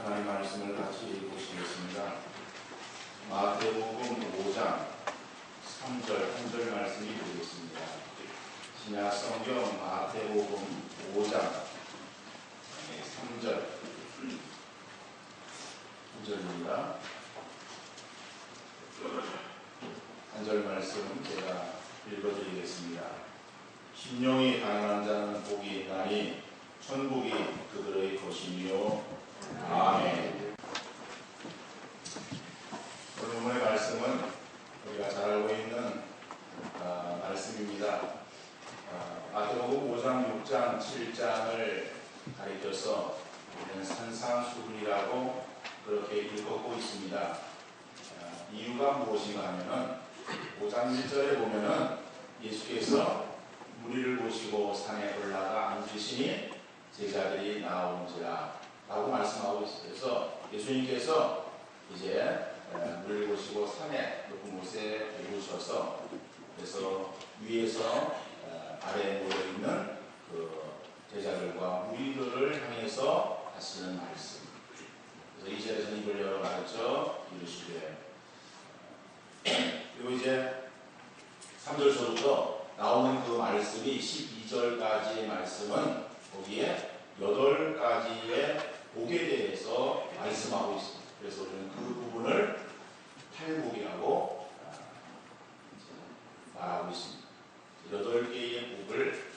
하나님 말씀을 같이 보시겠습니다. 마태복음 5장 3절 한 절 말씀이 되겠습니다. 신약 성경 마태복음 5장 3절 한 절입니다. 한 절 말씀 제가 읽어드리겠습니다. 심령이 가난한 자는 복이 있나니 천국이 그들의 것이며. 아멘. 오늘 본문의 말씀은 우리가 잘 알고 있는 말씀입니다. 마태복음 5장, 6장, 7장을 가리켜서 우리는 산상수훈이라고 그렇게 읽고 있습니다. 이유가 무엇인가 하면은 5장 1절에 보면은 예수께서 무리를 모시고 산에 올라가 앉으시니 제자들이 나오는지라 라고 말씀하고 있어요. 그래서 예수님께서 이제 무리를 모시고 산에 높은 곳에 오르셔서 그래서 위에서 아래에 모여있는 그 제자들과 무리들을 향해서 하시는 말씀. 그래서 2절에서는 입을 열어 가르쳐 이르시되, 그리고 이제 3절서부터 나오는 그 말씀이 12절까지의 말씀은 거기에 8가지의 복에 대해서 말씀하고 있습니다. 그래서 우리는 그 부분을 팔복이라고 말하고 있습니다. 8개의 복을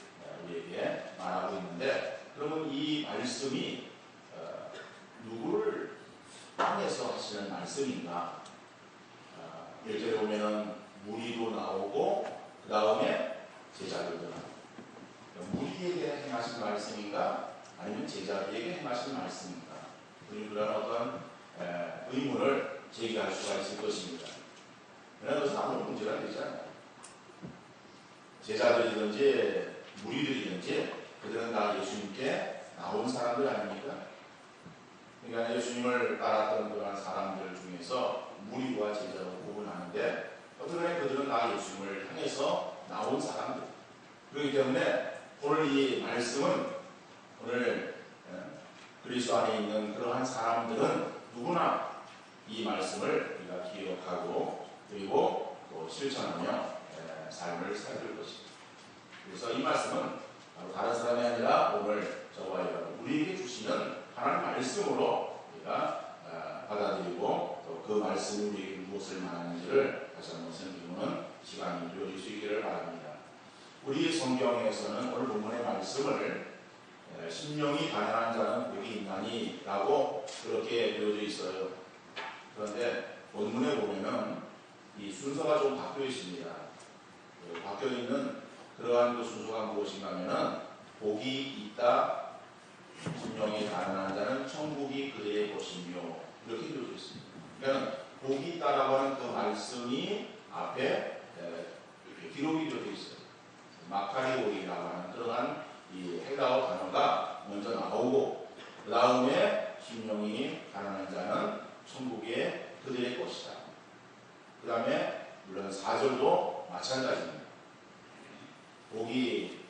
우리에게 말하고 있는데, 그러면 이 말씀이 누구를 향해서 하시는 말씀인가? 1절에 보면은 무리도 나오고 그 다음에 제자들도 나오고, 무리에게 행하신 말씀인가? 아니면 제자들에게 행하신 말씀인가? 우리 그런 어떤 의문을 제기할 수가 있을 것입니다. 그러나 그것은 아무 문제가 되지 않아요. 제자들이든지 무리들이든지 그들은 다 예수님께 나온 사람들 아닙니까? 그러니까 예수님을 따랐던 그런 사람들 중에서 무리와 제자로 구분하는데, 어떻게 그들은 다 예수님을 향해서 나온 사람들. 그렇기 때문에 오늘 이 말씀은, 오늘 그리스도 안에 있는 그러한 사람들은 누구나 이 말씀을 우리가 기억하고 그리고 또 실천하며 삶을 살릴 것입니다. 그래서 이 말씀은 바로 다른 사람이 아니라 오늘 저와 여러분 우리에게 주시는 하나님 말씀으로 우리가 받아들이고 또 그 말씀이 우리에게 무엇을 말하는지를 다시 한번 생각해보는 시간이 되어질 수 있기를 바랍니다. 우리 성경에서는 오늘 본문의 말씀을 심령이 가난한 자는 복이 있나니 라고 그렇게 되어져 있어요. 그런데 본문에 보면은 이 순서가 좀 바뀌어 있습니다. 바뀌어 있는 그러한 그 순서가 무엇인가 하면은 복이 있다, 심령이 가난한 자는 천국이 그들의 것이며, 이렇게 되어져 있습니다. 그러니까 복이 있다라고 하는 그 말씀이 앞에 이렇게 기록이 되어 있어요. 마카리오이라고 하는 그러한 이 헬라어 단어가 먼저 나오고, 그 다음에 심령이 가난한 자는 천국의 그들의 것이다. 그 다음에 물론 4절도 마찬가지입니다. 복이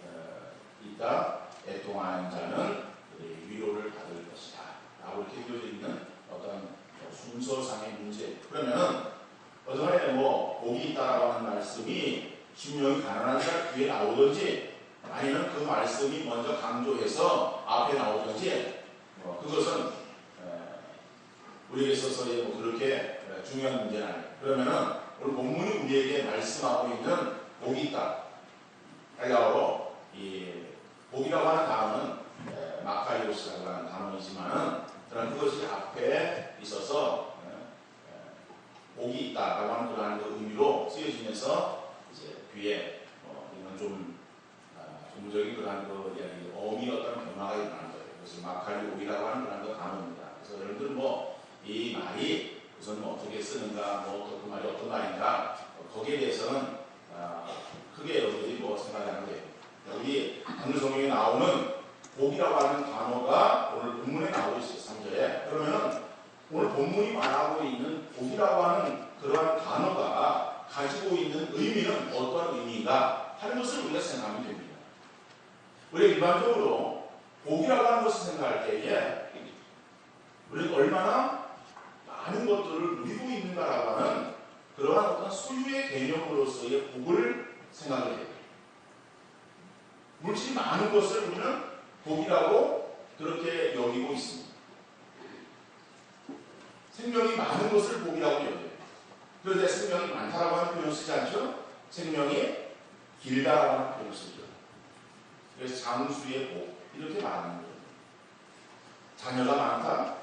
있다, 애통하는 자는 그들의 위로를 받을 것이다 라고 이렇게 되어져 있는 어떤 순서상의 문제. 그러면은 어전에 복이 있다라고 하는 말씀이 심령이 가난한 자 뒤에 나오든지, 아니면 그 말씀이 먼저 강조해서 앞에 나오든지, 그것은 우리에게 있어서 그렇게 중요한 문제는 아니에요. 그러면은 오늘 본문이 우리에게 말씀하고 있는 복이 있다, 헬라어로 이 복이라고 하는 단어는 마카리오스라고 하는 단어이지만은 그것이 앞에 있어서 복이 있다라고 하는 그러한 그 의미로 쓰여지면서 이제 뒤에 이런 좀 종적인 그런 그 이야기, 어미 어떤 변화가 일어나는 거예요. 그래서 마카리오이라고 하는 그런 그 단어입니다. 그래서 여러분들 이 말이 우선 어떻게 쓰는가, 그 말이 어떤 말인가, 거기에 대해서는 크게 여러분들이 생각이 안 돼요. 여기 오늘 성경에 나오는 복이라고 하는 단어가 오늘 본문에 나오고 있어요. 3절에. 그러면은 오늘 본문이 말하고 있는 복이라고 하는 그러한 단어가 가지고 있는 의미는 어떤 의미인가 하는 것을 우리가 생각하면 됩니다. 우리가 일반적으로 복이라고 하는 것을 생각할 때에 우리가 얼마나 많은 것들을 누리고 있는가라고 하는 그러한 어떤 소유의 개념으로서의 복을 생각을 해요. 물질이 많은 것을 우리는 복이라고 그렇게 여기고 있습니다. 생명이 많은 것을 복이라고 여겨요. 그런데 생명이 많다라고 하는 표현을 쓰지 않죠? 생명이 길다라고 하는 표현을 쓰죠. 그래서 장수의 복 이렇게 말하는 거예요. 자녀가 많다,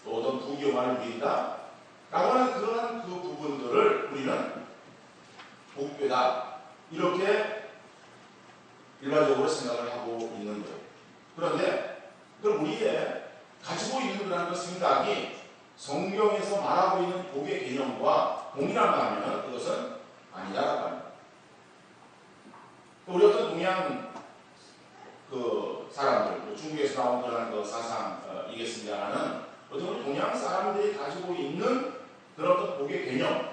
또 어떤 부귀영화를 누린다 라고 하는 그러한 그 부분들을 우리는 복되다 이렇게 일반적으로 생각을 하고 있는 거예요. 그런데 그럼 우리의 가지고 있는 그런 그 생각이 성경에서 말하고 있는 복의 개념과 동일한가 하면 그것은 아니다라고 합니다. 우리 어떤 동양 그 사람들, 중국에서 나온 그런 그 사상이겠습니다만은 어떤 동양 사람들이 가지고 있는 그런 어떤 복의 개념,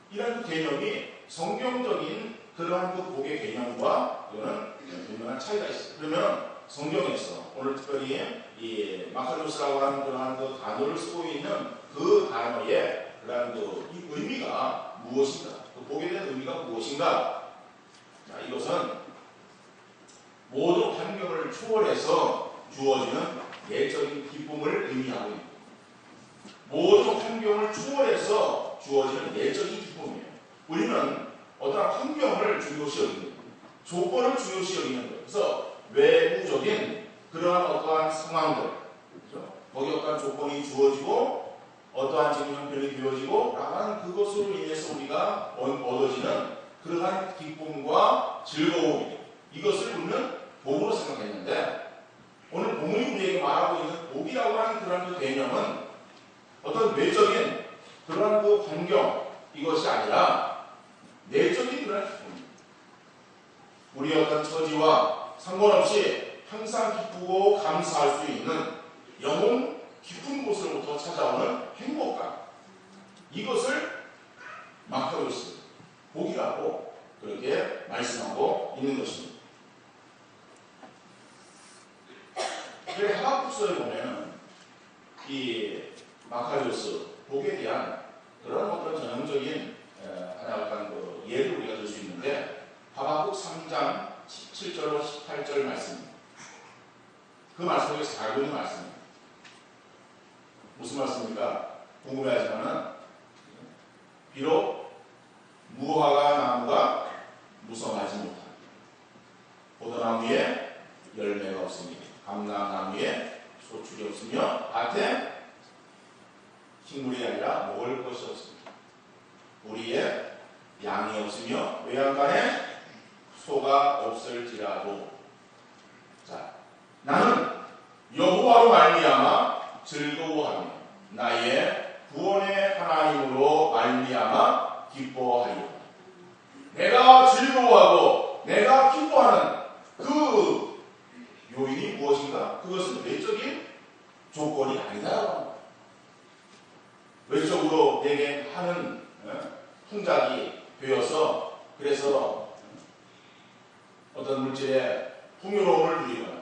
이런 그 개념이 성경적인 그러한 그 복의 개념과 이거는 분명한 차이가 있어요. 그러면 성경에서 오늘 특별히 이 마카리오스라고 하는 그러한 그 단어를 쓰고 있는 그 단어의 그러한 그 이 의미가 무엇인가? 그 복에 대한 의미가 무엇인가? 자, 이것은 모든 환경을 초월해서 주어지는 내적인 기쁨을 의미하고 있습니다. 모든 환경을 초월해서 주어지는 내적인 기쁨이에요. 우리는 어떠한 환경을 중요시 여기는 거예요. 조건을 중요시 여기는 거예요. 그래서 외부적인 그러한 어떠한 상황들, 그렇죠? 거기에 어떠한 조건이 주어지고 어떠한 지금 형편이 되어지고 라는 그것으로 인해서 우리가 얻어지는 그러한 기쁨과 즐거움, 이것을 우리는 복으로 생각했는데 오늘 본문이 우리에게 말하고 있는 복이라고 하는 그런 그 개념은 어떤 외적인 그런 그 환경 이것이 아니라 내적인 그런 기쁨입니다. 우리의 어떤 처지와 상관없이 항상 기쁘고 감사할 수 있는 영혼 깊은 곳으로부터 찾아오는 행복감, 이것을 마카리오스 복이라고 그렇게 말씀하고 있는 것입니다. 그래 하박국서에 보면 이 마카리오스 복에 대한 그런 어떤 전형적인 하나의 어떤 그 예를 우리가 들 수 있는데 하박국 3장 17절로 18절 말씀입니다. 그 말씀이 잘 보이는 말씀입니다. 무슨 말씀입니까? 궁금해하지만은 비록 무화과 나무가 무성하지 못한 포도나무에 열매가 없으니 감람나무에 소출이 없으며 밭에 식물이 아니라 먹을 것이 없습니다. 우리의 양이 없으며 외양간에 소가 없을지라도 자 나는 여호와로 말미암아 즐거워하며 나의 구원의 하나님으로 말미암아 기뻐하리라. 내가 즐거워하고 내가 기뻐하는 그 요인이 무엇인가? 그것은 외적인 조건이 아니다. 외적으로 내게 하는 풍작이 되어서 그래서 어떤 물질의 풍요로움을 누리거나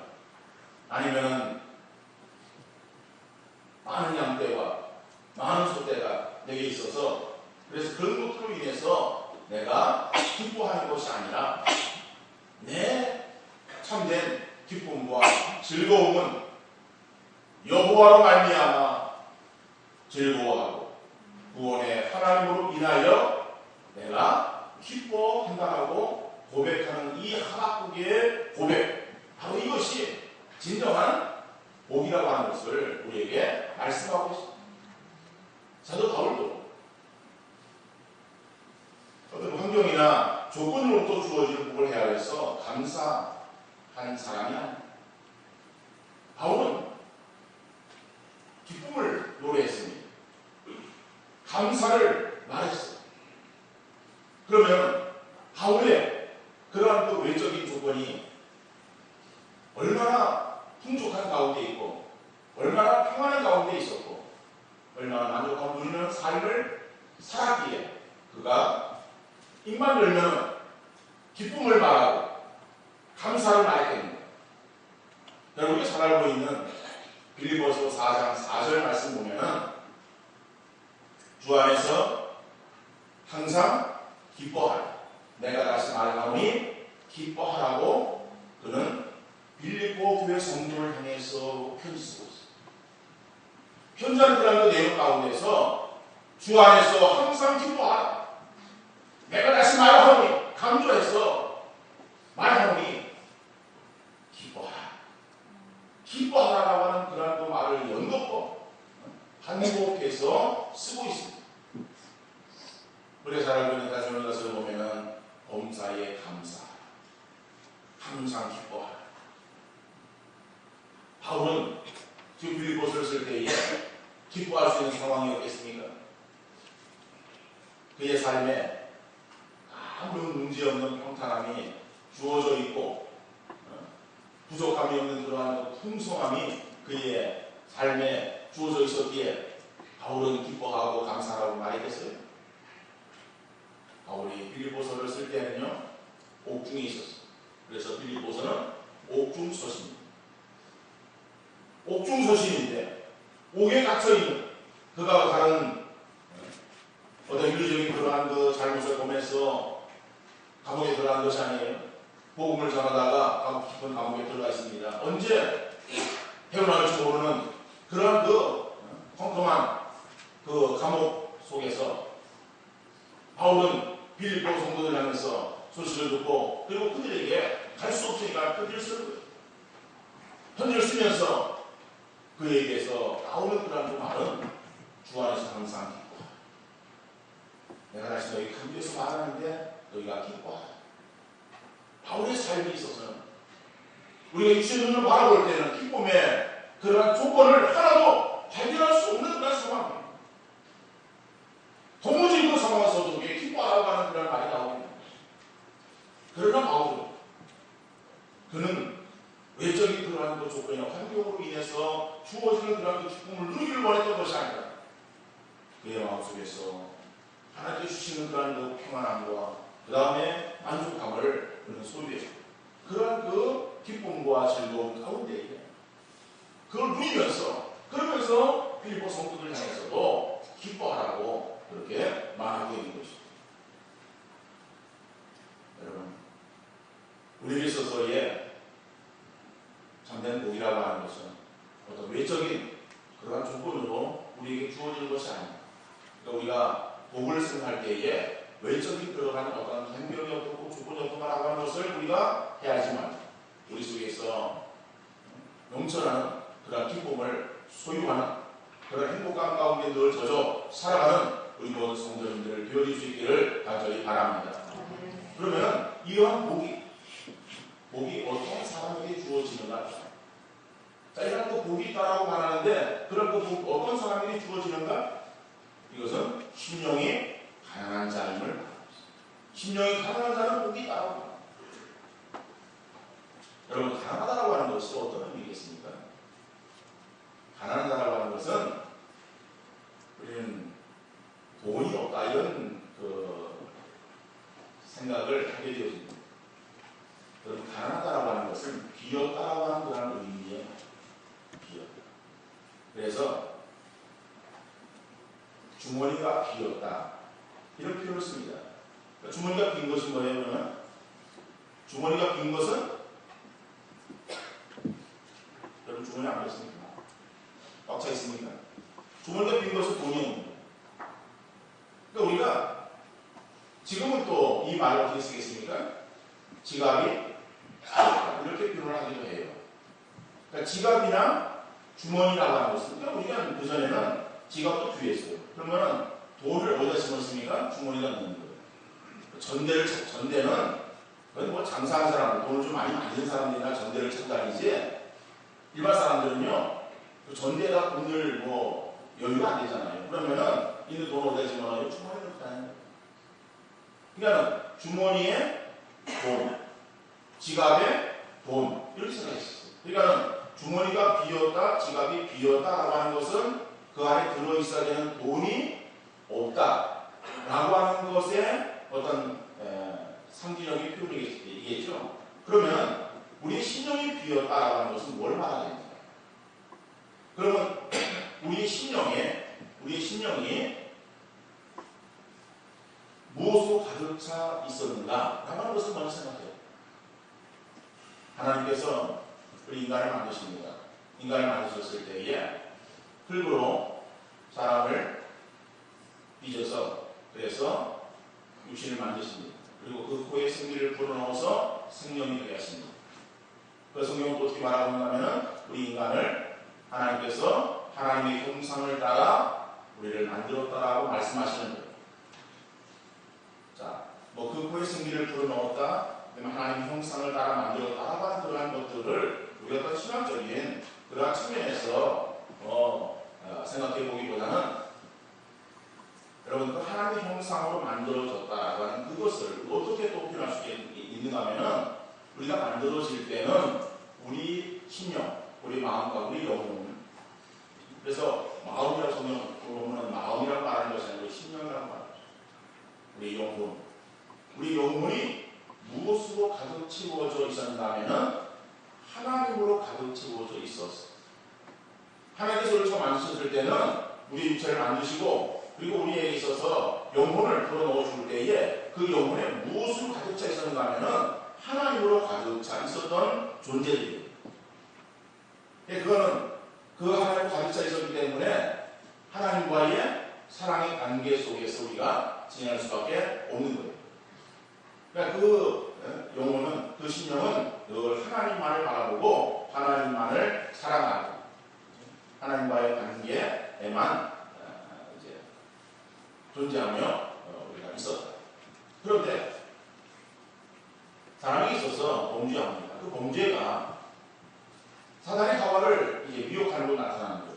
아니면 많은 양떼와 많은 소떼가 내게 있어서 그래서 그런 것들로 인해서 내가 기뻐하는 것이 아니라 내 참된 기쁨과 즐거움은 여호와로 말미암아 즐거워하고 구원의 하나님으로 인하여 내가 기뻐한다라고 고백하는 이 하박국의 고백, 바로 이것이 진정한 복이라고 하는 것을 우리에게 말씀하고 있습니다. 사도 바울도 어떤 환경이나 조건으로부터 주어지는 복을 헤아려서 감사한 사람이 아닙니다. 바울은 기쁨을 노래했습니다. 감사를 말했어요. 그러면 바울의 그러한 그 외적인 조건이 얼마나 풍족한 가운데 있고 얼마나 평안한 가운데 있었고 얼마나 만족하고 누리는 삶을 살았기에 그가 입만 열면 기쁨을 말하고 감사를 말했겠는가. 여러분이 잘 알고 있는 빌립보서 4장 4절 말씀 보면은 주 안에서 항상 기뻐하라. 내가 다시 말하노니 기뻐하라고 그는 빌립보 교회 성도를 향해서 편지 쓰고 있습니다. 편지하는 그 내용 가운데서 주 안에서 항상 기뻐하라. 내가 다시 말하노니 강조해서 말하노니 기뻐하라. 기뻐하라라고 하는 그런 그 말을 연극법 한국에서 쓰고 있습니다. 우리가 잘 알고 있는 가정을 가서 보면은 범사에 감사, 항상 기뻐하라. 바울은 지금 빌립보서를 쓸 때에 기뻐할 수 있는 상황이었겠습니까? 그의 삶에 아무런 문제없는 평탄함이 주어져 있고 부족함이 없는 그러한 풍성함이 그의 삶에 주어져 있었기에 바울은 기뻐하고 감사하라고 말했겠어요? 바울이 빌립보서를 쓸 때는요, 옥중에 있었어요. 그래서 빌립보서는 옥중서신입니다. 옥중서신인데 옥에 갇혀있는 그가 다른 어떤 윤리적인 그러한 그 잘못을 보면서 감옥에 들어간 것이 아니에요. 복음을 전하다가 깊은 감옥에 들어가 있습니다. 언제 헤어나올지 모르는 그러한 그 컴컴한 그 감옥 속에서 바울은 빌립보 성도들 향해서 소식을 듣고 그리고 그들에게 갈 수 없으니까 편지를 쓰는 거예요. 편지를 쓰면서 그에게서 나오는 그런 그 말은 주 안에서 항상 기뻐하라. 내가 다시 너희 강조해서 말하는데 너희가 기뻐하라. 바울의 삶에 있어서는 우리가 육신의 눈으로 바라볼 때는 기쁨의 그러한 조건을 하나도 발견할 수 없는 그런 상황입니다. 도무지 그 상황에서도 기뻐하라고 하는 그런 말이 나옵니다. 그러나 바울은 그는 외적인 그러한 그 조건이나 환경으로 인해서 주어지는 그러한 그 기쁨을 누리기를 원했던 것이 아니라 그의 마음속에서 하나님께 주시는 그러한 그 평안함과 그 다음에 만족감을 그는 소유했습니다. 그러한 그 기쁨과 즐거움 가운데 그걸 누리면서 그러면서 빌립보 성도들 향해서도 기뻐하라고 그렇게 말하고 있는 것입니다. 여러분, 우리에게 있어서의 참된 복이라고 하는 것은 어떤 외적인 그러한 조건으로 우리에게 주어지는 것이 아닙니다. 그러니까 우리가 복을 생각할 때에 외적인 그러한 어떤 행동이 없고 조건이 없다라고 하는 것을 우리가 해야지만 우리 속에서 넘쳐나는 그런 기쁨을 소유하는 그런 행복감 가운데 늘 젖어 살아가는 우리 모든 성도님들을 되어줄 수 있기를 간절히 바랍니다. 그러면 이러한 복이 어떤 사람에게 주어지는가? 자, 이런 그 복이 있다라고 말하는데 그런 그 복 어떤 사람에게 주어지는가? 이것은 심령이 가난한 자임을 말합니다. 심령이 가난한 자는 복이 있다라고 합니다. 여러분, 가난하다라고 하는 것이 어떤 의미겠습니까? 가난하다라고 하는 것은 우리는 돈이 없다 이런 그 생각을 하게 되어집니다. 여러분, 가난하다라고 하는 것은 비었다라고 하는 그런 의미의 비었다. 그래서 주머니가 비었다 이런 표현을 씁니다. 그러니까 주머니가 빈 것은 뭐예요? 그러면 주머니가 빈 것은 여러분 주머니 안 그렇습니까? 꽉 차 있습니까? 주머니가 빈 것은 돈이 없는 거예요. 그러니까 우리가 지금은 또 이 말을 어떻게 쓰겠습니까? 지갑이 이렇게 표현을 하기도 해요. 그러니까 지갑이나 주머니라고 하는 것은 그러니까 우리가 그전에는 지갑도 뒤에 있어요. 그러면 돈을 어디다 집어넣습니까? 주머니가 넣는 거예요. 전대는 그건 뭐 장사하는 사람, 돈을 좀 많이 만드는 사람들이나 전대를 찾고 다니지 일반 사람들은요 그 전대에다 돈을 뭐 여유가 안 되잖아요. 그러면은 이 돈 어디다 집어넣어요? 주머니에 넣고 다니는 거예요. 그러니까 주머니에 돈, 지갑에 돈 이렇게 생각했어요. 그러니까 주머니가 비었다, 지갑이 비었다라고 하는 것은 그 안에 들어있어야 되는 돈이 없다라고 하는 것에 어떤 상징적인 표현이겠죠. 그러면 우리의 심령이 비었다라고 하는 것은 뭘 말하겠습니까? 그러면 우리의 심령이 무엇으로 가득 차 있었는가? 라는 것을 먼저 생각해요. 하나님께서 우리 인간을 만드십니다. 인간을 만드셨을 때에 흙으로 사람을 빚어서 그래서 육신을 만드십니다. 그리고 그 코에 생기를 불어넣어서 생명이 되게 하십니다. 그 성경은 또 어떻게 말하고 있냐면 우리 인간을 하나님께서 하나님의 형상을 따라 우리를 만들었다라고 말씀하시는 거예요. 자, 뭐 그 코에 생기를 불어넣었다, 하나님의 형상을 따라 만들었다라고 하는 그러한 것들을 우리가 어떤 신학적인 그러한 측면에서 생각해 보기보다는 여러분 그 하나님의 형상으로 만들어졌다라고 하는 그것을 어떻게 또 표현할 수 있는가 하면은 우리가 만들어질 때는 우리 심령, 우리 마음과 우리 영혼, 그래서 마음이라고 성경은 마음이라고 말하는 것이 아니고 심령이라고 말하죠. 우리 영혼이 무엇으로 가득 채워져 있었는가 하면은 하나님으로 가득 채워져 있었어. 하나님께서 우리를 처음 만드셨을 때는 우리 육체를 만드시고 그리고 우리에게 있어서 영혼을 불어넣어 줄 때에 그 영혼에 무엇으로 가득 차 있었는가 하면은 하나님으로 가득 차 있었던 존재들이에요. 그거는 그 하나님으로 가득 차 있었기 때문에 하나님과의 사랑의 관계 속에서 우리가 지낼 수밖에 없는 거예요. 그러니까 그 영혼은, 그 심령은 늘 하나님만을 바라보고 하나님만을 사랑하고 하나님과의 관계에만 이제 존재하며 우리가 있었다. 그런데 사람이 있어서 범죄합니다. 그 범죄가 사단의 하와를 이제 미혹하는 걸로 나타나는 거예요.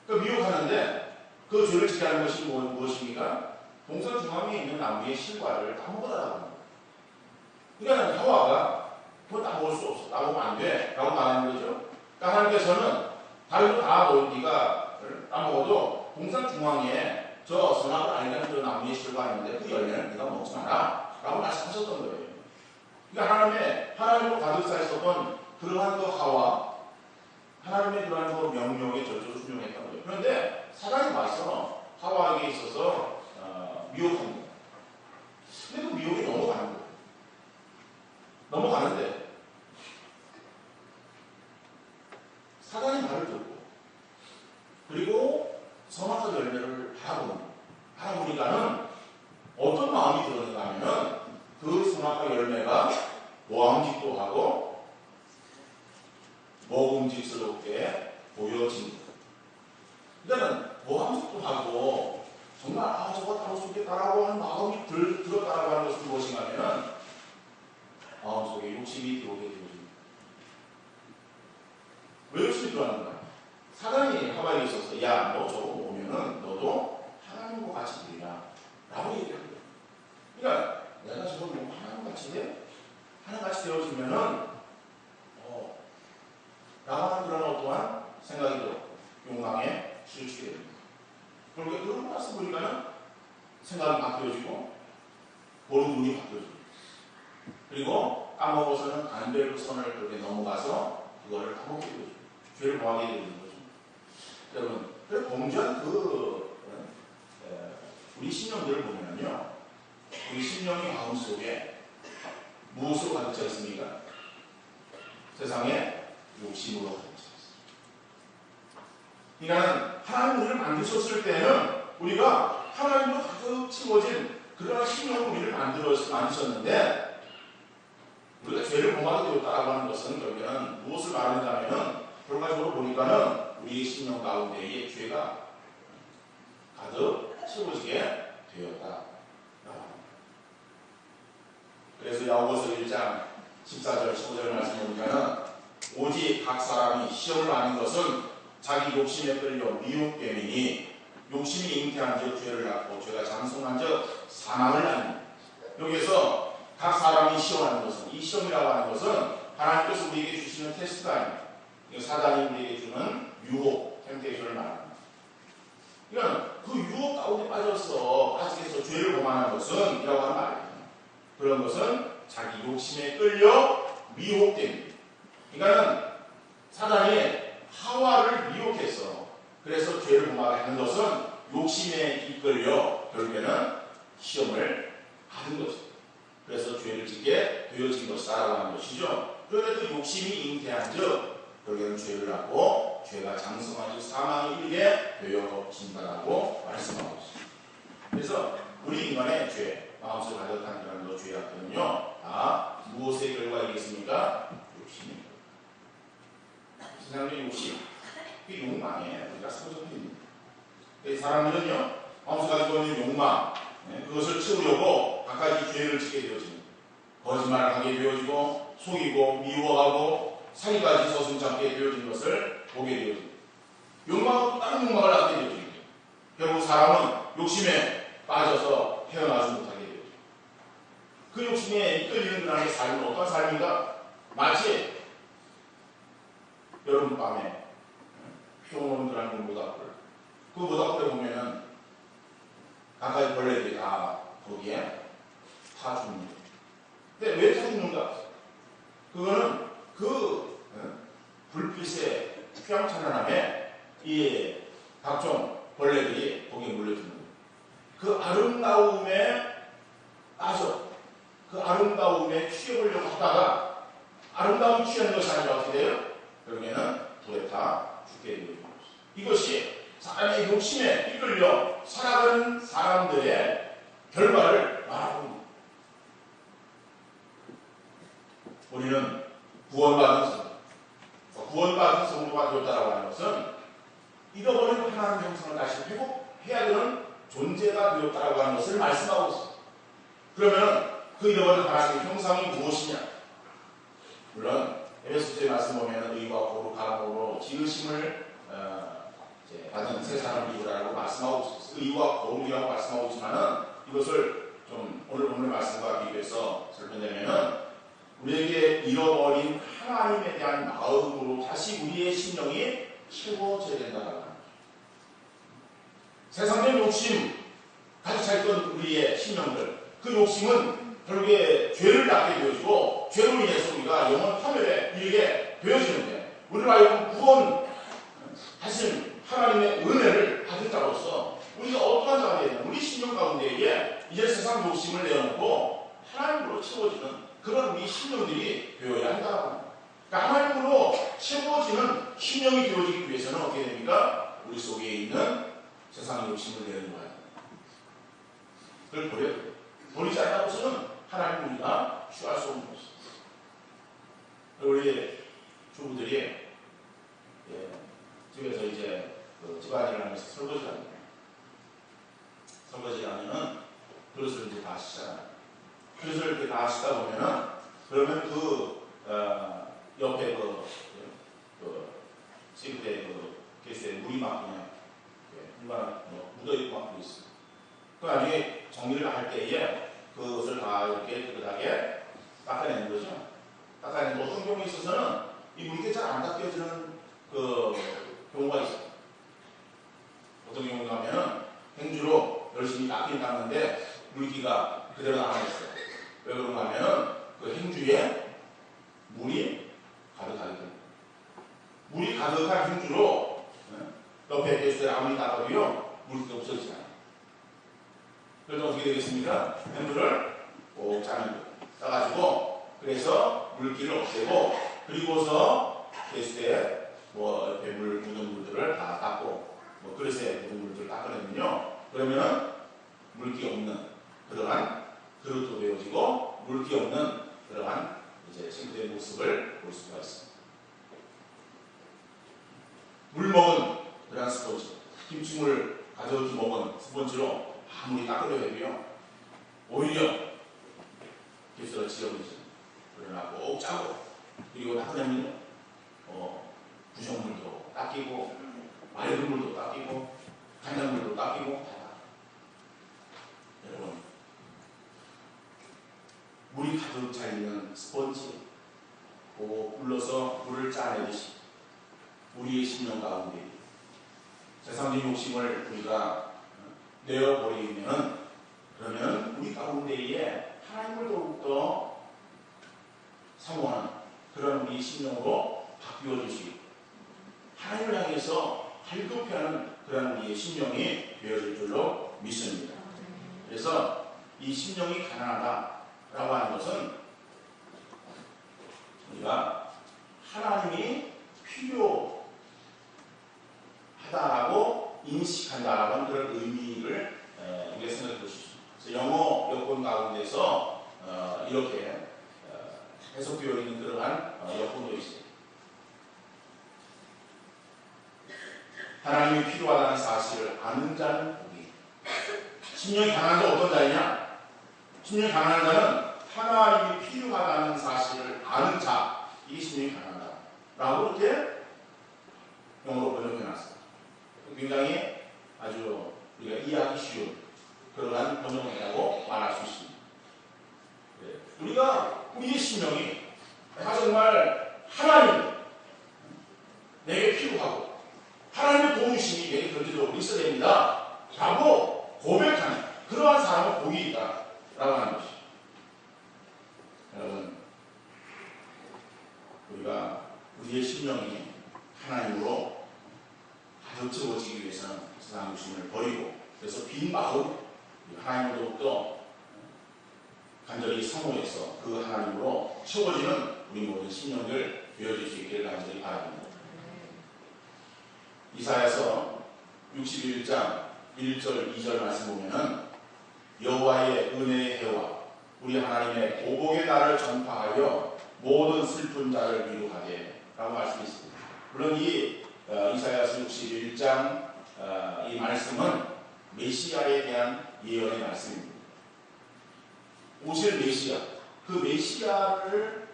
그 미혹하는데 그 죄를 짓게 하는 것이 무엇입니까? 동선 중앙에 있는 나무의 실과를 다 먹으라고 합니다. 그러니까 하와가 그거 다 먹을 수 없어. 나보면 안 돼. 라고 말하는 거죠. 그러니까 하나님께서는 다른 거 다 네가 따먹어도 동산 중앙에 저 선악을 알게 하는 그 나무의 실과가 있는데 그 열매는 네가 먹지 마라. 라고 말씀하셨던 거예요. 그러니까 하나님으로 가득 차 있었던 그러한 그 하와, 하나님의 그러한 그 명령에 절대로 순종했던 거예요. 그런데 사단이 와서 하와에게 있어서 미혹합니다. 근데 그 미혹이 넘어가는 거예요. 넘어가는데 사단이 말을 듣고 그리고 선악과 열매를 바라보니까는 어떤 마음이 들었는가 하면 그 선악과 열매가 모함직도 하고 먹음직스럽게 보여집니다. 그러니까 모함직도 하고 정말 저거 따로 속겠다라고 하는 마음이 들었다라고 하는 것은 무엇인가 하면 마음속에 욕심이 들어오게 되어집니다. 왜 욕심이 들어왔는가? 사단이 하와에게 있어서 야, 너 저거 보면은 너도 하나님과 같이 되리라 라고 얘기합니다. 그러니까 내가 저거 보면 하나님같이 돼? 하나님같이 되어지면은 나만 그런 어떠한 생각이 들어 욕망에 치우치게 됩니다. 그러니까 그런 거 가서 보니까는 생각이 바뀌어지고 보는 눈이 바뀌어지고 그리고 까먹어서는 안 될 그 선을 그렇게 넘어가서 그거를 까먹게 되죠. 죄를 범하게 되는 거죠. 여러분, 그래서 범죄한 우리 심령들을 보면요, 우리 심령의 마음속에 무엇으로 가득 차 있습니까? 세상에 욕심으로 가득 차 있습니다. 그러니까 하나님 우리를 만드셨을 때는 우리가 하나님으로 가득 채워진 그런 심령으로 우리를 만드셨는데 우리가 죄를 범하게 되었다라고 하는 것은 결국에는 무엇을 말하는가 하면 결과적으로 보니까는 우리 심령 가운데의 죄가 가득 채워지게 되었다. 그래서 야고보서 1장 14절 15절 말씀 보니까는 오직 각 사람이 시험을 하는 것은 자기 욕심에 끌려 미혹됨이니 욕심이 잉태한즉 죄를 낳고 죄가 장성한즉 사망을 낳습니다. 여기에서 각 사람이 시험하는 것은 이 시험이라고 하는 것은 하나님께서 우리에게 주시는 테스트가 아닙니다. 사단이 우리에게 주는 유혹, 템테이션을 말합니다. 그러니까 그 유혹 가운데 빠지게 해서 죄를 범하는 것은 이라고 하는 말이에요. 그런 것은 자기 욕심에 끌려 미혹됩니다. 그러니까 사단이 하와를 미혹했어. 그래서 죄를 범하게 하는 것은 욕심에 이끌려 결국에는 시험을 받은 것이다. 그래서 죄를 짓게 되어진 것이다라고 하는 것이죠. 그런데 그 욕심이 잉태한 즉 결국에는 죄를 하고 죄가 장성한 즉 사망에 이르게 되어진다라고 말씀하고 있습니다. 그래서 우리 인간의 죄, 마음속에 가득한 그런 죄악들은요 다 무엇의 결과이겠습니까? 욕심입니다. 세상의 욕심, 그 욕망에 우리가 사로잡힙니다. 사람들은요 마음속에 가지고 있는 욕망, 그것을 채우려고 각가지 죄를 짓게 되어집니다. 거짓말을 하게 되어지고 속이고 미워하고 사기까지 서슴찮게 되어진 것을 보게 되어집니다. 욕망은 다른 욕망을 낳게 되어집니다. 결국 사람은 욕심에 빠져서 헤어나지 못하게 되어집니다. 그 욕심에 이끌리는 그날의 삶은 어떤 삶인가? 마치 여름밤에 평온한 그런 모닥불, 그 모닥불에 보면은 가까이 벌레들이 다 거기에 타 죽는다. 근데 왜 타 죽는가? 그거는 그 불빛의 휘황찬란함에 이 각종 벌레들이 거기에 몰려드는 거예요. 그 아름다움에 빠져 그 아름다움에 취해보려고 하다가 아름다움 취하는 것이 아니라 어떻게 돼요? 결국에는 불에 타 죽게 되는 것입니다. 이것이 사람의 욕심에 이끌려 살아가는 사람들의 결과를 말하고 있습니다. 우리는 구원받은 성도가 되었다라고 하는 것은 잃어버린 하나님의 형상을 다시 회복해야 되는 존재가 되었다라고 하는 것을 말씀하고 있습니다. 그러면 그 잃어버린 하나님의 형상이 무엇이냐? 물론 에베소서의 말씀 보면 의와 거룩함으로 지으심을 받은 새 사람을 이루라고 말씀하고 있습니다. 의와 거룩이라고 말씀하고 있지만은 이것을 좀 오늘 본문의 말씀과 비교해서 설명되면은 우리에게 잃어버린 하나님에 대한 마음으로 다시 우리의 심령이 채워져야 된다는 거죠. 세상의 욕심 가득 차 있던 우리의 심령들, 그 욕심은 결국에 죄를 낳게 되어지고 죄로 인해서 우리가 영원 파멸에 이르게 되어지는데 우리를 하여금 구원하신 하나님의 은혜를 받은 자로서 우리가 어떠한 자가 되냐, 우리 심령 가운데에 이제 세상 욕심을 내어놓고 하나님으로 채워지는 그런 우리 심령들이 되어야 한다고 합니다. 그러니까 하나님으로 채워지는 심령이 되어지기 위해서는 어떻게 됩니까? 우리 속에 있는 세상의 욕심을 내어놓아야 합니다. 그걸 버려야 돼요. 버리지 않고서는 하나님 우리가 취할 수 없는 것입니다. 우리 주부들이 집에서 이제 집안일을 하면서 설거지를 합니다. 설거지를 하면은 그릇을 이제 다 하시잖아요. 그릇을 이렇게 다 하시다 보면은 그러면 옆에 싱크대에 개수에 물이 막 그냥 물만 묻어있고 막 있어요. 그 나중에 정리를 할 때에 그것을 다 이렇게 깨끗하게 닦아내는 거죠. 닦아내는 어떤 경우에 있어서는 이 물이 잘 안 닦여지는 그 경우가 있어요. 어떤 경우가 하면은 행주로 열심히 닦긴 닦는데 물기가 그대로 남아있어요. 왜 그런가 하면은 그 행주에 물이 가득하게 됩니다. 물이 가득한 행주로 옆에 개수에 아무리 닦아도요 물기가 없어지지 않아요. 그래서 어떻게 되겠습니까? 행주를 꼭 짜는 거예요. 짜가지고 그래서 물기를 없애고 그리고서 개수에 옆에 물 묻은 물들을 다 닦고 그릇에 묻은 물들을 닦아내면요 그러면은 물기 없는 그러한 그릇도 되어지고 물기 없는 그러한 이제 싱크대의 모습을 볼 수가 있습니다. 물 먹은 그러한 스펀지, 김치물 가져오지 먹은 스펀지로 아무리 닦으려 해도요 오히려 개수가 지저분해집니다. 그러나 꼭 짜고 그리고 닦으려면요 부정물도 닦이고 맑은 물도 닦이고 간장물도 닦이고 여러분 물이 가득 차있는 스펀지 꼭 불러서 물을 짜내듯이 우리의 심령 가운데 세상의 욕심을 우리가 내어버리면 그러면 우리 가운데에 하나님을 더욱더 사모하는 그런 우리 심령으로 바뀌어 주시고 하나님을 향해서 발급해하는 그런 우리의 심령이 되어질 줄로 믿습니다. 그래서 이 심령이 가난하다라고 하는 것은 우리가 하나님이 필요하다라고 인식한다라고 하는 그런 의미를 우리가 생각해 볼 수 있습니다. 그래서 영어 여권 가운데서 이렇게 해석되어 있는 그러한 여권도 있어요. 하나님이 필요하다는 사실을 아는 자는 복이. 심령이 가난한 자는 어떤 자이냐? 심령이 가난한 자는 하나님이 필요하다는 사실을 아는 자, 이게 심령이 가난하다 라고 이렇게 영어로 번역해놨어요. 굉장히 아주 우리가 이해하기 쉬운 그러한 번역이라고 말할 수 있습니다. 우리의 심령이 정말 하나님 내게 필요하고 하나님의 도우심이 내게 결정적으로 있어야 됩니다 라고 고백하는 그러한 사람은 복이 있다 라고 하는 것이죠. 여러분, 우리가 우리의 심령이 하나님으로 가득 채워지기 위해서는 세상 욕심을 버리고, 그래서 빈 마음 하나님으로부터 간절히 사모해서 그 하나님으로 채워지는 우리 모든 심령들 되어질 수 있기를 간절히 바랍니다. 이사야서 61장 1절 2절 말씀 보면은 여호와의 은혜의 해와 우리 하나님의 보복의 날을 전파하여 모든 슬픈 자를 위로하되 라고 말씀이 있습니다. 물론 이 이사야서 61장 이 말씀은 메시아에 대한 예언의 말씀입니다. 오실 메시아, 그 메시아를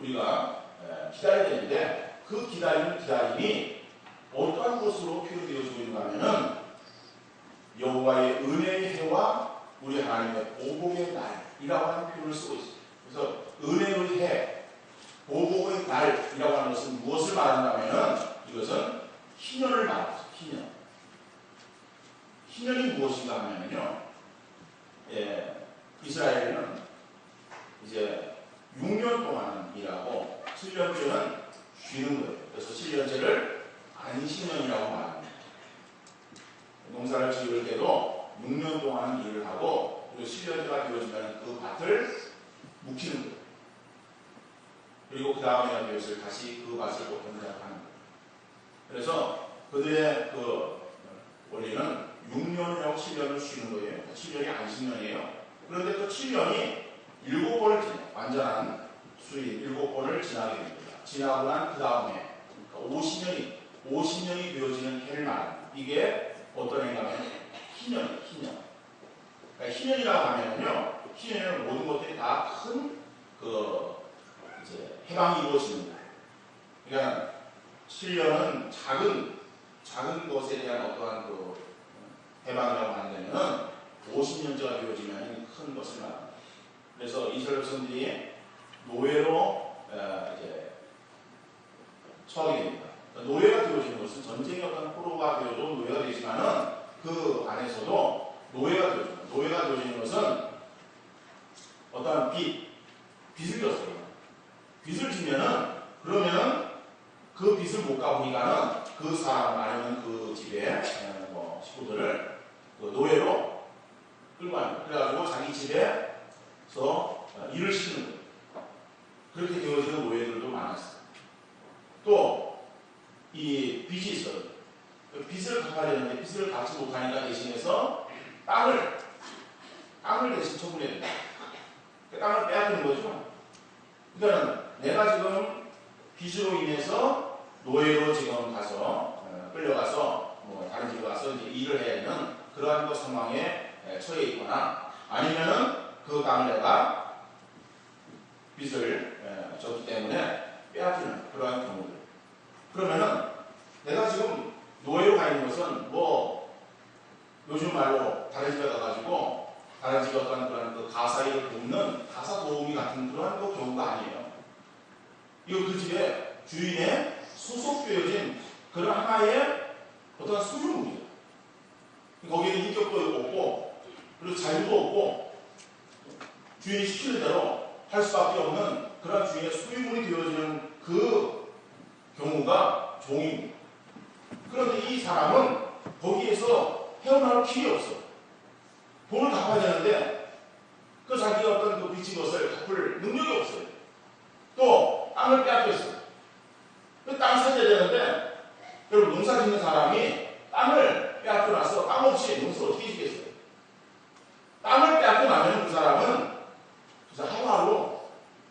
우리가 기다려야 되는데 그 기다림이 어떠한 것으로 표현되어지고 있는가 하면은 여호와의 은혜의 해와 우리 하나님의 보복의 날이라고 하는 표현을 쓰고 있습니다. 그래서 은혜의 해, 보복의 날이라고 하는 것은 무엇을 말한다 하면은 이것은 희년을 말하죠. 희년이 무엇인가 하면요, 이스라엘은 이제 6년 동안 일하고 7년째는 쉬는 거예요. 그래서 7년째를 안식년이라고 말합니다. 농사를 지을 때도 6년 동안 일을 하고 그리고 7년째가 되어지면 그 밭을 묵히는 거예요. 그리고 그 다음에 되었을 다시 그 밭을 또 경작하는 거예요. 그래서 그들의 그 원리는 6년이라고 7년을 쉬는 거예요. 7년이 안식년이에요. 그런데 그 7년이 7번을 지나요. 완전한 수리 7번을 지나게 됩니다. 지나고 난 그 다음에 50년이 되어지는 해를 말합니다. 이게 어떤 해냐면 희년이에요. 그러니까 희년이라고 하면요, 희년에는 모든 것들이 다 큰 이제 해방이 이루어지는 거예요. 그러니까 7년은 작은 것에 대한 어떠한 해방이라고 한다면 50년째가 되어지면 큰 것을 말합니다. 그래서 이스라엘 백성들이 노예로 이제 처하게 됩니다. 노예가 되어지는 것은 전쟁의 어떤 포로가 되어도 노예가 되지만은 그 안에서도 노예가 되어집니다. 노예가 되어지는 것은 어떠한 빚을 졌어요. 빚을 지면은 그러면은 그 빚을 못 갚으니까는 그 사람 아니면 그 집에 식구들을 노예로 끌고 갑니다. 그래가지고 자기 집에서 일을 시키는 거예요. 그렇게 되어지는 노예들도 많았어요. 또 이 빚이 있어요. 빚을 갚아야 되는데 빚을 갚지 못하니까 대신해서 땅을 대신 처분해야 됩니다. 땅을 빼앗기는 거죠. 그러니까 내가 지금 빚으로 인해서 노예로 지금 가서 끌려가서 다른 집에 가서 이제 일을 해야 되는 그러한 상황에 처해 있거나 아니면은 그 땅을 내가 빚을 졌기 때문에 빼앗기는 그러한 경우들. 그러면은 내가 지금 노예로 가 있는 것은 요즘 말로 다른 집에 가가지고 다른 집에 어떤 그런 가사 일을 돕는 가사 도우미 같은 그러한 경우가 아니에요. 이거 그 집에 주인의 소속되어진 그런 하나의 어떤 소유물이에요. 거기에는 인격도 없고 그리고 자유도 없고 주인이 시키는 대로 할 수밖에 없는 그런 주인의 소유물이 되어지는 그 경우가 종입니다. 그런데 이 사람은 거기에서 헤어나올 길이 없어. 돈을 갚아야 되는데 그 자기가 어떤 그 빚진 것을 갚을 능력이 없어요. 또 땅을 빼앗겼어요. 그 땅 사줘야 되는데 여러분 농사 짓는 사람이 땅을 빼앗겨놔서 땅 없이 농사를 어떻게 짓겠어요? 땅을 빼앗겨나면 그 사람은 하루하루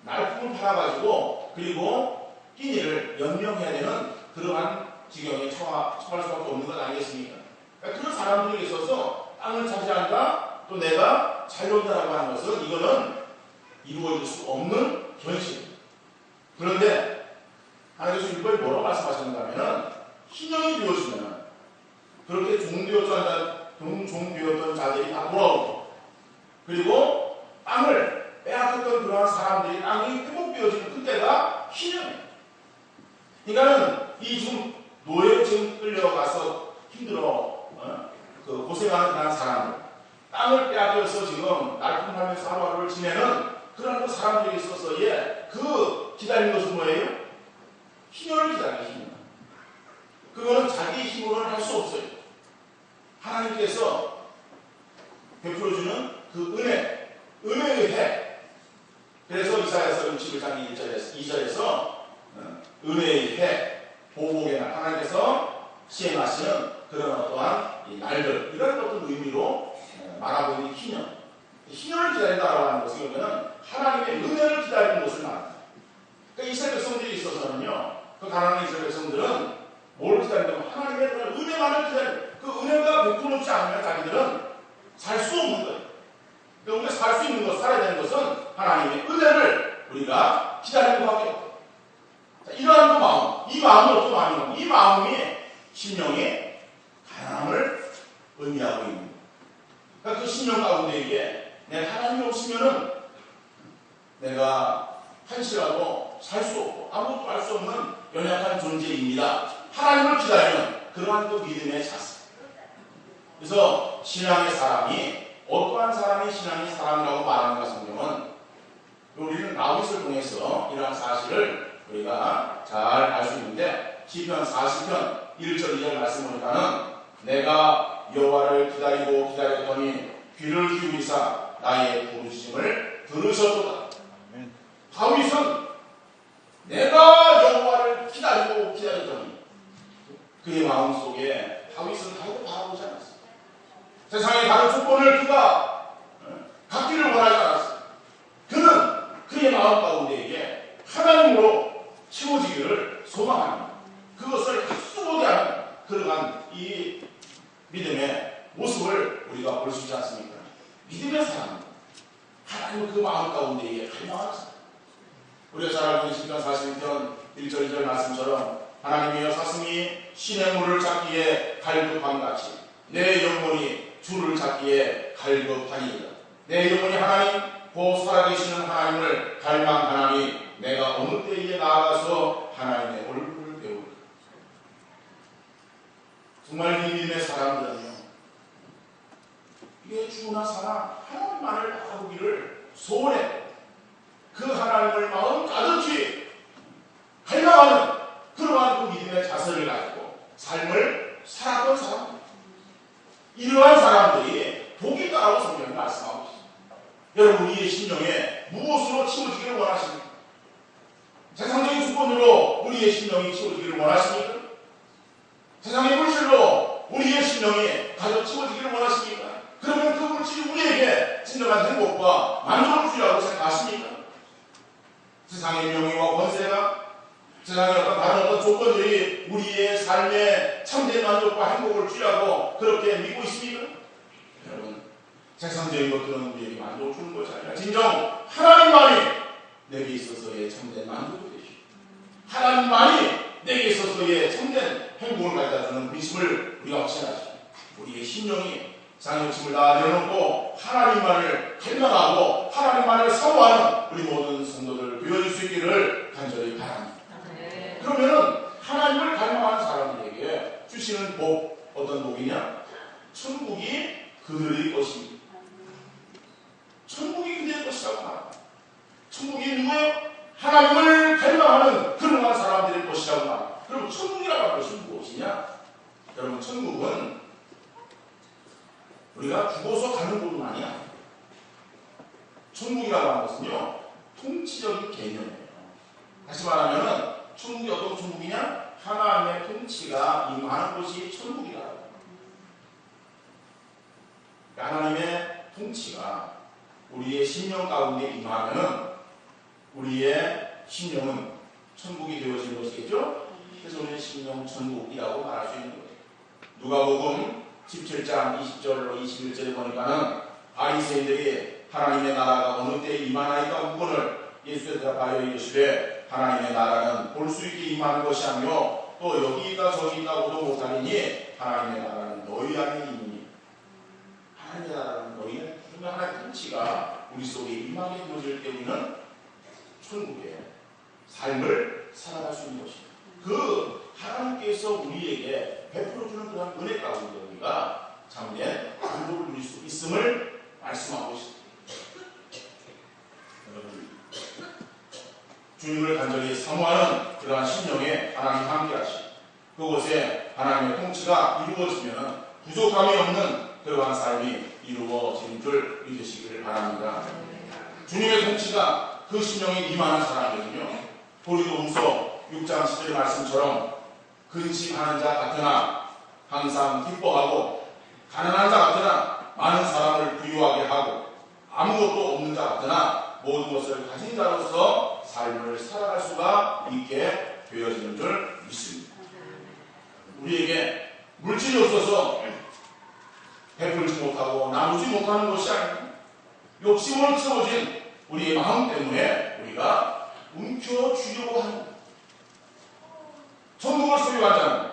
날품을 팔아가지고 그리고 끼니를 연명해야 되는 그러한 지경에 처할 수밖에 없는 것 아니겠습니까? 그러니까 그런 사람들에게 있어서 땅을 차지한다, 또 내가 자유롭다라고 하는 것은 이거는 이루어질 수 없는 현실입니다. 그런데 하나님께서 일본에 뭐라고 말씀하셨는가 하면 신령이 되었으면 그렇게 종되었던 자들이 다 돌아오고 그리고 땅을 빼앗겼던 그러한 사람들이 땅이 회복되어지는 그때가 신령이에요. 그러니까는 이 지금 노예 지금 끌려가서 힘들어 그 고생하는 그런 사람들 땅을 빼앗겨서 지금 날품하면서 하루하루를 지내는 그런 그 사람들에게 있어서의 그 기다리는 것은 뭐예요? 희년을 기다리는 힘입니다. 그거는 자기 힘으로는 할 수 없어요. 하나님께서 베풀어주는 그 은혜에 의해. 그래서 이사야서 61장 2절에서 은혜에 의해 보복의 날 하나님께서 시행하시는 그런 어떠한 이 날들 이런 어떤 의미로 말하고 있는 희년. 희년을 기다린다라고 하는 것은 그러면 하나님의 은혜를 기다리는 것을 말합니다. 그러니까 이스라엘 백성들이 있어서는요, 그 가난한 이스라엘 백성들은 뭘 기다린다면 하나님의 은혜만을 기다리는 그 은혜가 베풀어지지 않으면 자기들은 살 수 없는 거예요. 우리가 살 수 있는 것, 살아야 되는 것은 하나님의 은혜를 우리가 기다리는 것밖에 없어요. 이러한 그 마음, 이 마음은 어떤 마음인가? 이 마음이 심령의 가난함을 의미하고 있는 거예요. 그러니까 그 심령 가운데에 내가 하나님이 없으면은 내가 한시라도 살 수 없고 아무것도 할 수 없는 연약한 존재입니다. 하나님을 기다리는 그러한 그 믿음의 자세. 그래서 신앙의 사람이 어떠한 사람이 신앙의 사람이라고 말하는가 성경은 우리는 다윗을 통해서 이러한 사실을 우리가 잘 알 수 있는데 시편 40편 1절 2절 말씀 보니까는 내가 여호와를 기다리고 기다렸더니 귀를 기울이사 나의 부르짖음을 들으셨도다. 다윗은 내가 여호와를 기다리고 기다렸더니 그의 마음속에 다윗은 다른 바라보지 않았어요. 세상의 다른 조건을 그가 갖기를 원하지 않았어요. 그는 그의 마음 가운데에 하나님으로 채워지기를 소망합니다. 그것을 합수하게 하는 그러한 이 믿음의 모습을 우리가 볼 수 있지 않습니까? 믿음의 사람, 하나님은 그 마음 가운데에 갈망하는 사람. 우리가 잘 알고 있는 시편 41편 1절 2절 말씀처럼 하나님이여 사슴이 신의 물을 찾기에 갈급함같이 내 영혼이 주를 찾기에 갈급하니이다. 내 영혼이 하나님 곧 살아계시는 하나님을 갈망하나니 내가 어느 때에 나아가서 하나님의 얼굴을 배울까. 정말 이 믿음의 사람들은요, 이게 죽으나 사나 하나님만을 바라보기를 소원해 그 하나님을 마음 가득히 갈망하는 그러한 그 믿음의 자세를 가지고 삶을 살았던 사람들. 이러한 사람들이 복이 있다라고 성경이 말씀하고 있습니다. 여러분, 우리의 심령에 무엇으로 치워지기를 원하십니까? 세상적인 조건으로 우리의 심령이 치워지기를 원하십니까? 세상의 물질로 우리의 심령이 가득 치워지기를 원하십니까? 그러면 그 물질이 우리에게 진정한 행복과 만족을 주리라고 생각하십니까? 세상의 명예와 권세가, 세상의 어떤 다른 어떤 조건들이 우리의 삶에 참된 만족과 행복을 주리라고 그렇게 믿고 있습니까? 여러분, 세상적인 것들은 우리에게 만족을 주는 것이 아니라 진정 하나님만이 내게 있어서의 참된 만족이 되시고 하나님만이 내게 있어서의 참된 행복을 가져다 주는 믿음을 우리가 확신하시고 우리의 심령이 장욕심을 다 내려놓고 하나님만을 갈망하고 하나님만을 사모하는 우리 모든 성도들 되어줄 수 있기를 간절히 바랍니다. 네. 그러면은 하나님을 갈망하는 사람들에게 주시는 복, 어떤 복이냐? 천국이 그들의 것입니다. 천국이 그들의 것이라고 말합니다. 천국이 누구예요? 하나님을 갈망하는 그러한 사람들의 것이라고 말합니다. 그럼 천국이라고 하는 것이 무엇이냐? 여러분, 천국은 우리가 죽어서 가는 곳은 아니야. 천국이라고 하는 것은요, 통치적인 개념이에요. 다시 말하면 천국이 어떤 천국이냐? 하나님의 통치가 임하는 곳이 천국이다. 하나님의 통치가 우리의 심령 가운데 임하면 우리의 심령은 천국이 되어지는 것이겠죠? 그래서 우리는 심령 천국이라고 말할 수 있는 거예요. 누가복음 17장 20절로 21절에 보니까는 바리새인들이 하나님의 나라가 어느 때에 임하나이까 묻거늘 예수께 대답하여 이르시되 하나님의 나라는 볼 수 있게 임하는 것이 아니요 또 여기 있다 저기 있다고도 못하리니 하나님의 나라는 너희 안에 있니. 하나님의 나라는 너희 안에 있는 하나님의 통치가 우리 속에 임하게 되어질 때 우리는 천국의 삶을 살아갈 수 있는 것입니다. 그 하나님께서 우리에게 베풀어주는 그런 은혜 가운데 우리가 참된 안도를 누릴 수 있음을 말씀하고 있습니다. 여러분, 주님을 간절히 사모하는 그러한 심령에 하나님 함께하시 그곳에 하나님의 통치가 이루어지면 부족함이 없는 그러한 삶이 이루어지는 줄 믿으시기를 바랍니다. 주님의 통치가 그 심령에 임하는 사람들은요, 고린도후서 6장 10절 말씀처럼 근심하는 자 같으나 항상 기뻐하고 가난한 자 같으나 많은 사람을 부유하게 하고 아무것도 없는 자 같으나 모든 것을 가진 자로서 삶을 살아갈 수가 있게 되어지는 줄 믿습니다. 우리에게 물질이 없어서 베풀지 못하고 나누지 못하는 것이 아닙니다. 욕심으로 채워진 우리의 마음 때문에 우리가 움켜쥐려고 하는 겁니다. 천국을 소유한 자는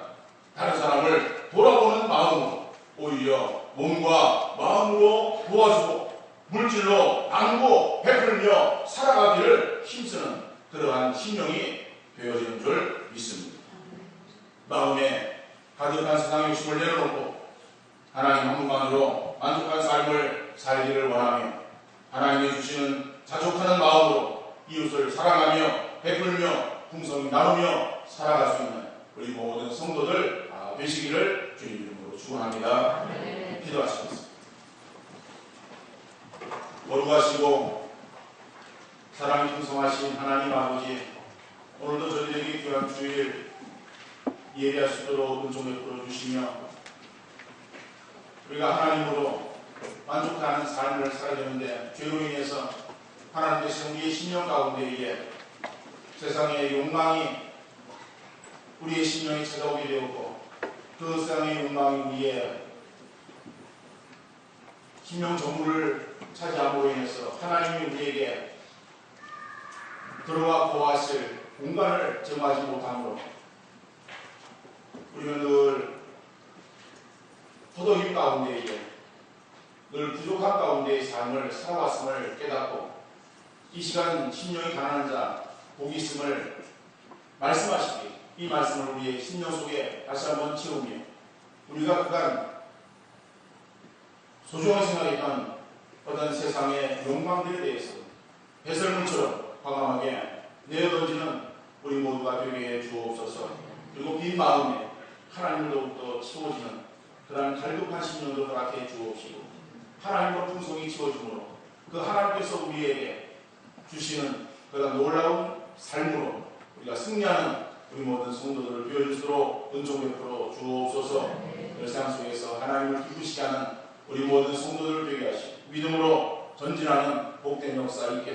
다른 사람을 돌아보는 마음으로 오히려 몸과 마음으로 도와주고 물질로 나누고 베풀며 살아가기를 힘쓰는 그러한 심령이 되어지는 줄 믿습니다. 마음에 가득한 세상 욕심을 내려놓고 하나님 한 분만으로 만족한 삶을 살기를 원하며 하나님이 주시는 자족하는 마음으로 이웃을 사랑하며 베풀며 풍성히 나누며 살아갈 수 있는 우리 모든 성도들 되시기를 주님 이름으로 축원합니다. 기도하시겠습니다. 거룩하시고 사랑이 풍성하신 하나님 아버지, 오늘도 저희들에게 귀한 주일 예배할 수 있도록 은총을 풀어주시며 우리가 하나님으로 만족하는 삶을 살아야 되는데 죄로 인해서 하나님께서 우리의 심령 가운데에 세상의 욕망이 우리의 심령에 찾아오게 되었고 그 세상의 욕망이 우리의 심령 전부를 차지함으로 인해서 하나님이 우리에게 들어와 거하실 공간을 정하지 못함으로 우리는 늘 허덕임 가운데에 늘 부족한 가운데의 삶을 살아왔음을 깨닫고 이 시간 심령이 가난한 자 복이 있음을 말씀하시기에 이 말씀을 우리의 심령 속에 다시 한번 채우며 우리가 그간 소중하게 생각했던 어떤 세상의 욕망들에 대해서 배설물처럼 과감하게 내어던지는 우리 모두가 되게 주옵소서. 그리고 빈 마음에 하나님을 더욱더 채워지는 그러한 갈급한 심령도 허락해 주옵시고 하나님으로 풍성히 채워주므로 그 하나님께서 우리에게 주시는 그런 놀라운 삶으로 우리가 승리하는 우리 모든 성도들을 되어줄수록 은총 베풀어 주옵소서. 일상 속에서 하나님을 기쁘시게 하는 우리 모든 성도들을 되게 하시고 믿음으로 전진하는 복된 역사 있게 하시옵소서.